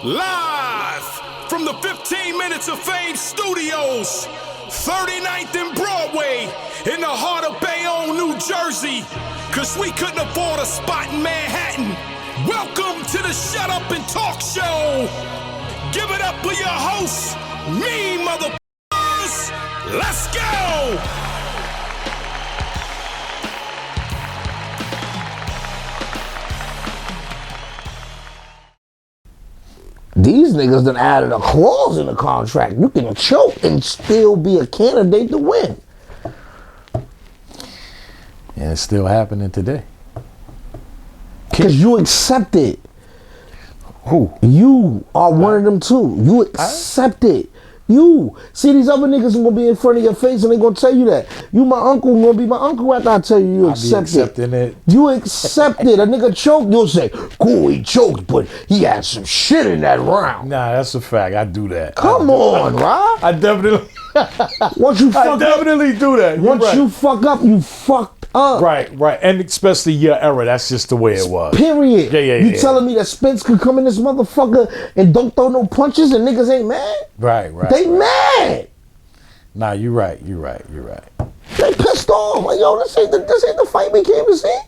Live from the 15 Minutes of Fame studios, 39th and Broadway, in the heart of Bayonne, New Jersey, cause we couldn't afford a spot in Manhattan. Welcome to the Shut Up and Talk Show. Give it up for your host, me motherfuckers. Let's go. These niggas done added a clause in the contract. You can choke and still be a candidate to win. And it's still happening today. Because you accept it. Who? You are one of them too. You accept it. You. See, these other niggas are going to be in front of your face and they going to tell you that. You my uncle, going to be my uncle after I tell you accept it. You accept it. A nigga choked, you'll say, cool, he choked, but he had some shit in that round. Nah, that's a fact. I do that. Come on, Rob. I definitely... Once you fuck definitely up, do that. Once you fuck up, you fucked up. Right. And especially your era, that's just the way it was. Period. Yeah. You telling me that Spence could come in this motherfucker and don't throw no punches and niggas ain't mad? Right. They mad. Nah, you're right. They pissed off. Like, yo, this ain't the fight we came to see.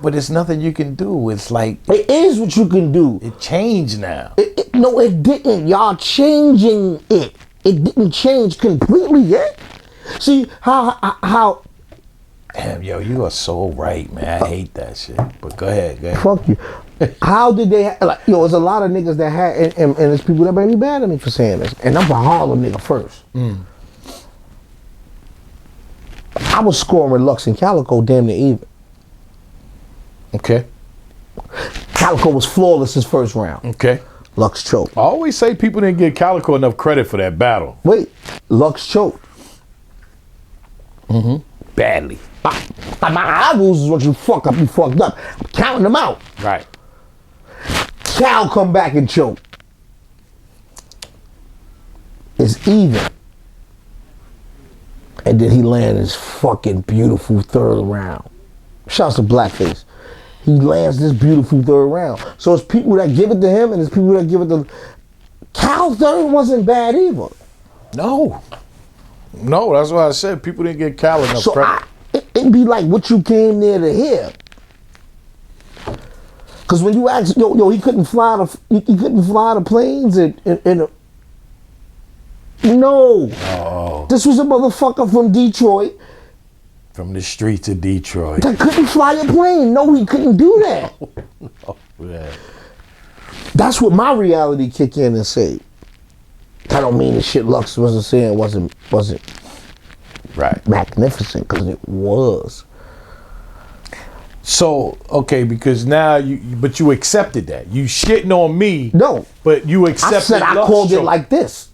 But it's nothing you can do. It's like... It is what you can do. It changed now. No, it didn't. Y'all changing it. It didn't change completely yet. See, how... Damn, yo, you are so right, man. I hate that shit. But go ahead. Fuck you. How did they... there's a lot of niggas that had... And there's people that may be mad at me for saying this. And I'm a Harlem nigga first. I was scoring Lux and Calico damn near even. Okay. Calico was flawless his first round. Okay. Lux choked. I always say people didn't give Calico enough credit for that battle. Wait. Lux choked. Badly. My eyeballs is what you fuck up. You fucked up. I'm counting them out. Right. Cal come back and choke. It's even. And then he land his fucking beautiful third round. Shouts to Blackface. He lands this beautiful third round. So it's people that give it to him and it's people that give it to... Cal third wasn't bad either. No, that's why I said people didn't get Cal enough credit. It'd be like what you came there to hear. Because when you ask, he couldn't fly the planes No. Oh. This was a motherfucker from Detroit. From the streets of Detroit. That couldn't fly a plane. No, he couldn't do that. Yeah. That's what my reality kick in and say. That don't mean the shit Lux wasn't saying wasn't right magnificent, because it was. So, okay, because now you accepted that. You shitting on me. No. But you accepted I said I called it like this.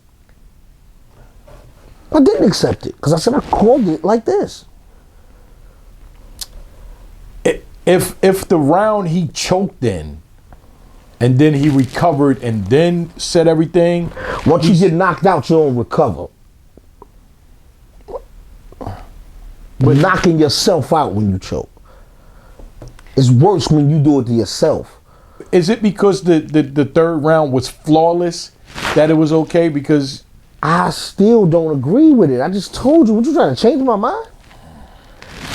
I didn't accept it, because I said I called it like this. If the round he choked in, and then he recovered and then said everything. Once you get knocked out, you don't recover. But knocking yourself out when you choke. It's worse when you do it to yourself. Is it because the third round was flawless that it was okay? Because I still don't agree with it. I just told you. What, you trying to change my mind?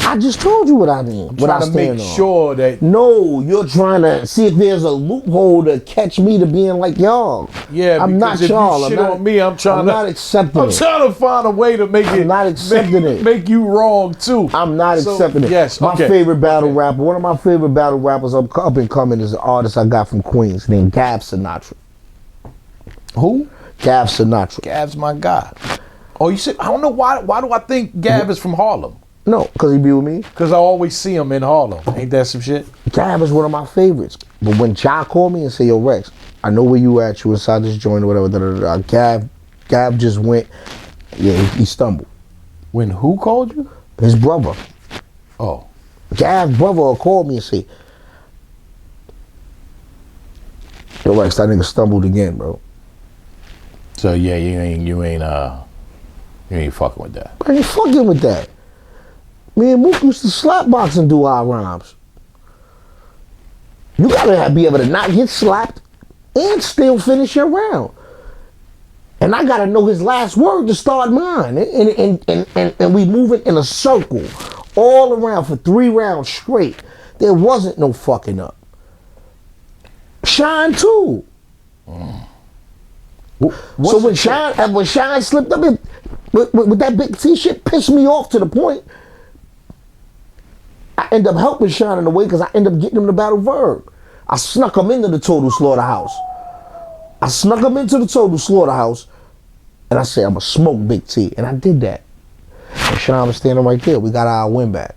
I just told you what I mean. I'm trying to make sure that... No, you're trying to see if there's a loophole to catch me to being like y'all. Yeah, I'm not if y'all. you shit on me, I'm not accepting it. I'm trying to find a way to make I'm not accepting it. Make you wrong too. I'm not accepting it. Yes, my favorite battle rapper. One of my favorite battle rappers up and coming is an artist I got from Queens named Gab Sinatra. Who? Gab Sinatra. Gab's my guy. Oh, you said I don't know why. Why do I think Gab is from Harlem? No, because he be with me. Because I always see him in Harlem. Ain't that some shit? Gab is one of my favorites. But when Ja called me and said, yo, Rex, I know where you at. You inside this joint or whatever. Gab just went. Yeah, he stumbled. When who called you? His brother. Oh. Gab's brother called me and said, yo, Rex, that nigga stumbled again, bro. So yeah, you ain't fucking with that. I ain't fucking with that. Me and Mook used to slap box and do our rhymes. You gotta be able to not get slapped and still finish your round. And I gotta know his last word to start mine. And we moving in a circle all around for 3 rounds straight. There wasn't no fucking up. Shine too. So when Shine slipped up with that Big T shit, pissed me off to the point I end up helping Shine in a way because I end up getting him the Battle Verb. I snuck him into the Total Slaughterhouse. And I said, I'm gonna smoke Big T. And I did that. And Shine was standing right there. We got our win back.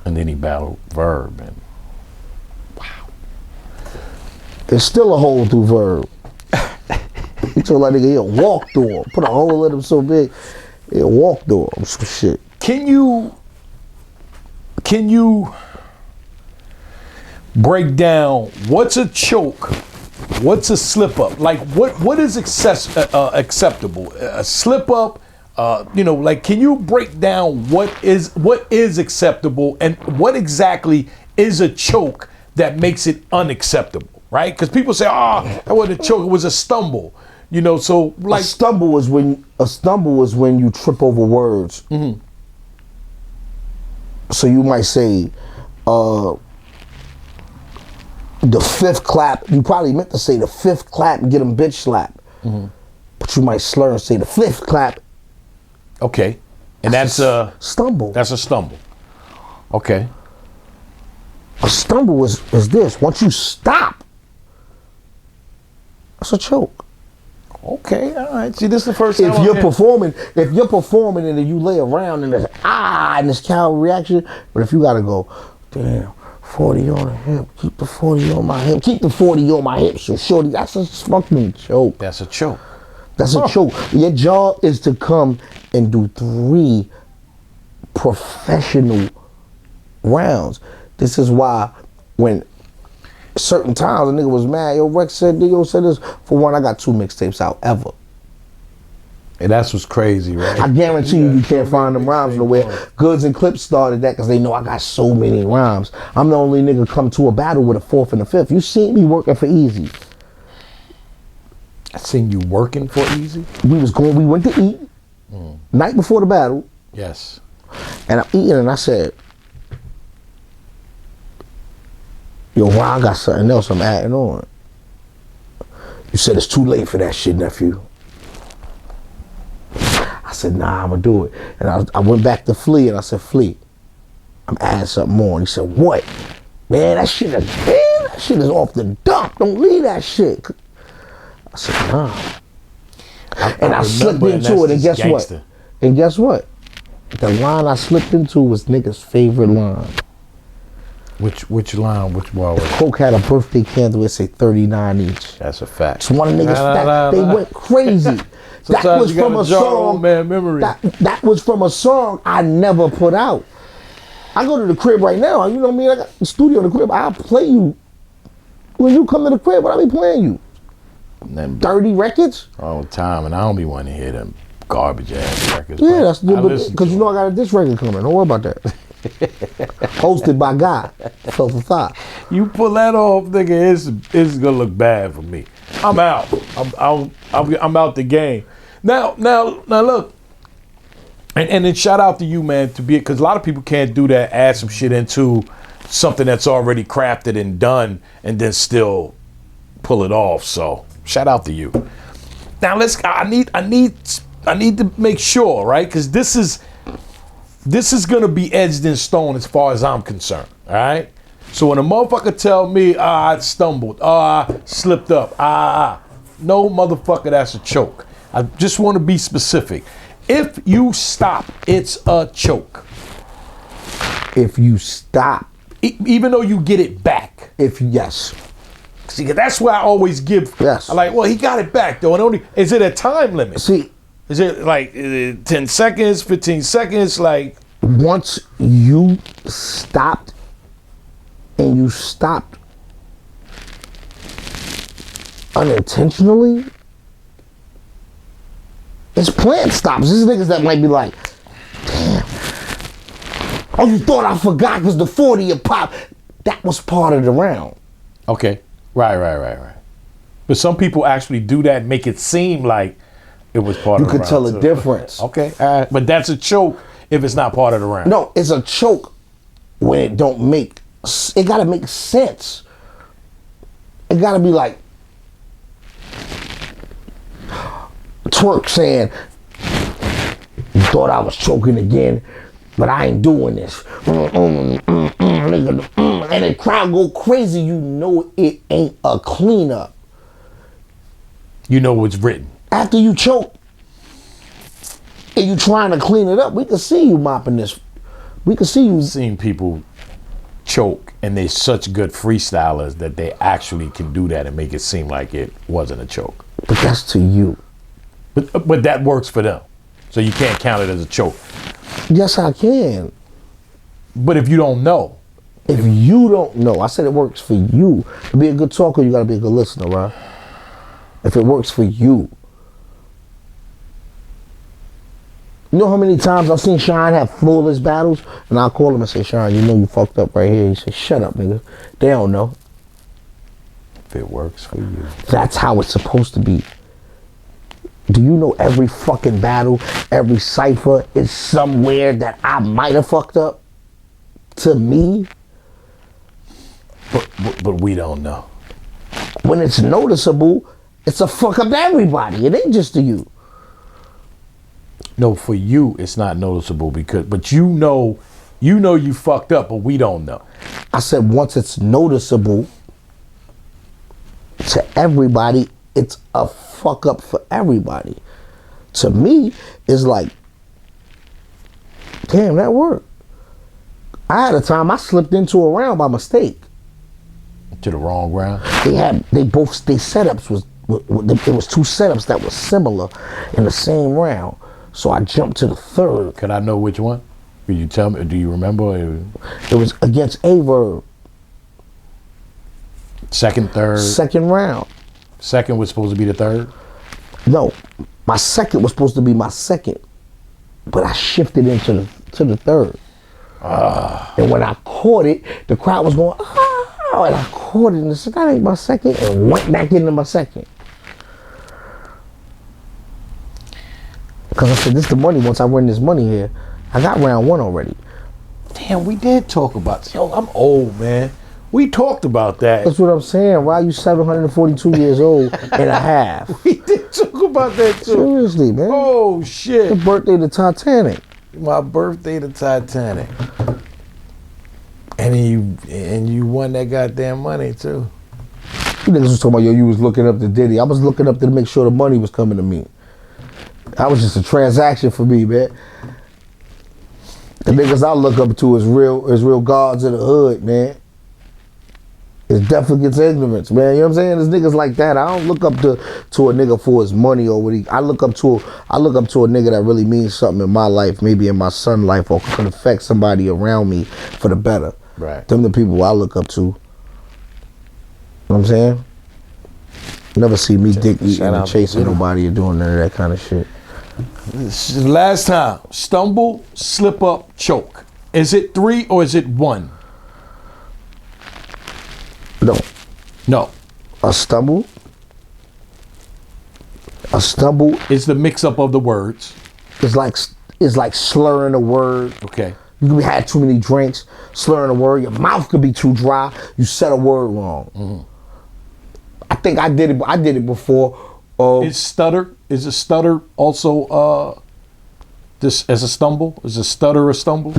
And then he battled Verb. And wow. There's still a hole through Verb. He told that nigga he'll walk through him. Put a hole in him so big, he'll walk through him. Some shit. Can you break down what's a choke, what's a slip up? Like what is acceptable? A slip up, like can you break down what is acceptable and what exactly is a choke that makes it unacceptable, right? Because people say, that wasn't a choke, it was a stumble. So like a stumble is when you trip over words. Mm-hmm. So you might say, the 5th clap. You probably meant to say the 5th clap and get him bitch slap. Mm-hmm. But you might slur and say the 5th clap. Okay, and that's a stumble. That's a stumble. Okay. A stumble is this. Once you stop, that's a choke. Okay, all right. See, this is the first time. If you're performing and then you lay around and there's and this cow reaction, but if you gotta go, damn, 40 on the hip, keep the 40 on my hip, keep the 40 on my hip, so shorty, that's a fucking choke. That's a choke. That's a choke. Your job is to come and do 3 professional rounds. This is why when certain times a nigga was mad, Rex said this. For one, I got 2 mixtapes out ever. And that's what's crazy, right? I guarantee you can't find them rhymes nowhere. Goods and Clips started that because they know I got so many rhymes. I'm the only nigga come to a battle with a 4th and a 5th. You seen me working for Easy. I seen you working for Easy. We went to eat night before the battle. Yes. And I'm eating and I said, yo, Ron, I got something else I'm adding on. You said it's too late for that shit, nephew. I said, nah, I'm gonna do it. And I went back to Flea and I said, Flea, I'm adding something more. And he said, what? Man, that shit is off the dump. Don't leave that shit. I said, nah. I slipped into it, and guess what? And guess what? The line I slipped into was nigga's favorite line. Which line? Which one? Coke had a birthday candle. It say 39 each. That's a fact. It's one of niggas they went crazy. That was from a song. Man, memory. That was from a song I never put out. I go to the crib right now. You know what I mean? I got the studio in the crib. I'll play you when you come to the crib. I'll be playing you. 30 records all the time, and I don't be wanting to hear them garbage ass records. Yeah, that's because you know I got a diss record coming. Don't worry about that. Hosted by Guy. You pull that off, nigga, it's gonna look bad for me. I'm out. I'm out the game. Now look, and then shout out to you, man, because a lot of people can't do that. Add some shit into something that's already crafted and done, and then still pull it off. So shout out to you. Now I need to make sure, right? Because this is gonna be edged in stone as far as I'm concerned. All right. So when a motherfucker tell me, I stumbled, I slipped up, no motherfucker, that's a choke. I just want to be specific. If you stop, it's a choke. If you stop, even though you get it back. Yes. See, that's why I always give. Yes. I'm like, well, he got it back though, and only is it a time limit? See, is it like 10 seconds, 15 seconds? Like once you stopped, and you stopped unintentionally, it's plant stops. These niggas that might be like, damn, oh, you thought I forgot because the 40 of pop. That was part of the round. Okay. Right. But some people actually do that and make it seem like it was part of the round. You could tell the difference. Okay, but that's a choke if it's not part of the round. No, it's a choke when it don't make. It gotta make sense. It gotta be like Twerk saying, "You thought I was choking again, but I ain't doing this." And the crowd go crazy. You know it ain't a cleanup. You know what's written. After you choke and you trying to clean it up, we can see you mopping this. We can see you. Seeing people choke, and they're such good freestylers that they actually can do that and make it seem like it wasn't a choke. But that's to you. But that works for them. So you can't count it as a choke. Yes, I can. But if you don't know. If you don't know, I said it works for you. To be a good talker, you gotta be a good listener, right? If it works for you. You know how many times I've seen Shine have flawless battles? And I'll call him and say, Shine, you know you fucked up right here. He says, shut up, nigga. They don't know. If it works for you. That's how it's supposed to be. Do you know every fucking battle, every cipher is somewhere that I might have fucked up? To me? But we don't know. When it's noticeable, it's a fuck up to everybody. It ain't just to you. No, for you, it's not noticeable but you know you fucked up, but we don't know. I said once it's noticeable to everybody, it's a fuck up for everybody. To me, it's like, damn, that worked. I had a time I slipped into a round by mistake. To the wrong round? Their setups was, it was two setups that were similar in the same round. So I jumped to the third. Could I know which one? Could you tell me? Do you remember? It was against Averb. Second, third? Second round. Second was supposed to be the third? No, my second was supposed to be my second, but I shifted into the third. And when I caught it, the crowd was going, oh, and I caught it and I said, that ain't my second, and went back into my second. Because I said, this is the money. Once I win this money here, I got round one already. Damn, we did talk about this. Yo, I'm old, man. We talked about that. That's what I'm saying. Why are you 742 years old and a half? We did talk about that too. Seriously, man. Oh, shit. Your birthday to Titanic. My birthday to Titanic. And you won that goddamn money too. You niggas was talking about, yo, you was looking up to Diddy. I was looking up to make sure the money was coming to me. That was just a transaction for me, man. The niggas I look up to is real gods in the hood, man. It's definitely gets ignorance, man. You know what I'm saying? There's niggas like that. I don't look up to a nigga for his money or what he. I look up to a nigga that really means something in my life, maybe in my son's life, or could affect somebody around me for the better. Right. Them the people I look up to. You know what I'm saying? Never see me dick eating and chasing nobody or doing none of that kind of shit. This is the last time. Stumble, slip up, choke. Is it 3 or is it 1? No. No. A stumble is the mix up of the words. Is like slurring a word. Okay. You could have had too many drinks, slurring a word. Your mouth could be too dry. You said a word wrong. Mm-hmm. I think I did it before. Is a stutter also this as a stumble? Is a stutter a stumble?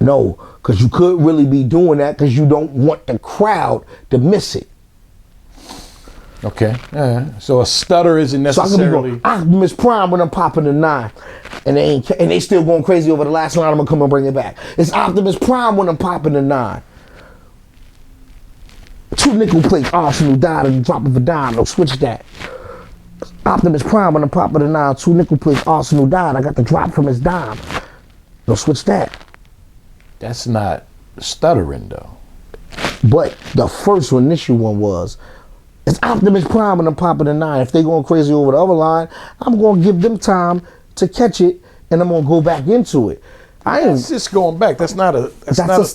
No, because you could really be doing that because you don't want the crowd to miss it. Okay. So a stutter isn't necessarily. So I miss Prime when I'm popping the 9, and they still going crazy over the last line. I'm gonna come and bring it back. It's Optimus Prime when I'm popping the 9. 2 nickel plates, Arsenal died at the drop of a dime. No, switch that. Optimus Prime when I'm popping the 9. 2 nickel plates, Arsenal died. I got the drop from his dime. No, switch that. That's not stuttering though. But the first initial one was, it's Optimus Prime when I'm popping the 9. If they going crazy over the other line, I'm gonna give them time to catch it, and I'm gonna go back into it. That's just going back. That's not a.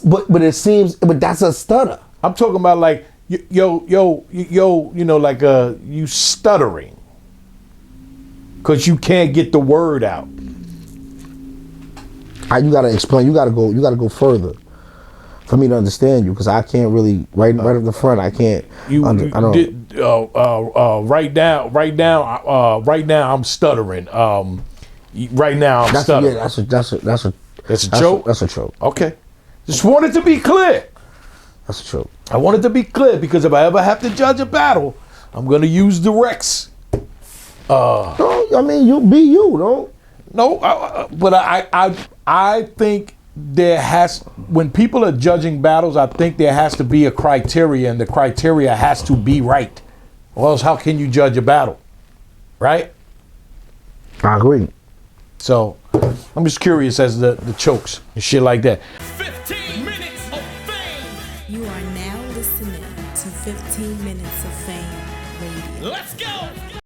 But that's a stutter. I'm talking about like like you stuttering because you can't get the word out. You gotta explain. You gotta go further for me to understand you, because I can't really right up the front. I can't. Right now I'm stuttering. Right now I'm stuttering. Yeah, that's a choke. That's a choke. Okay, just wanted to be clear. That's a choke. I wanted to be clear because if I ever have to judge a battle, I'm gonna use the Rex. No, I mean, you be you, don't. No, but I think when people are judging battles, I think there has to be a criteria, and the criteria has to be right. Or else how can you judge a battle? Right? I agree. So I'm just curious as the chokes and shit like that. 15 minutes of fame. You are now listening to 15 Minutes of Fame Radio. Let's go.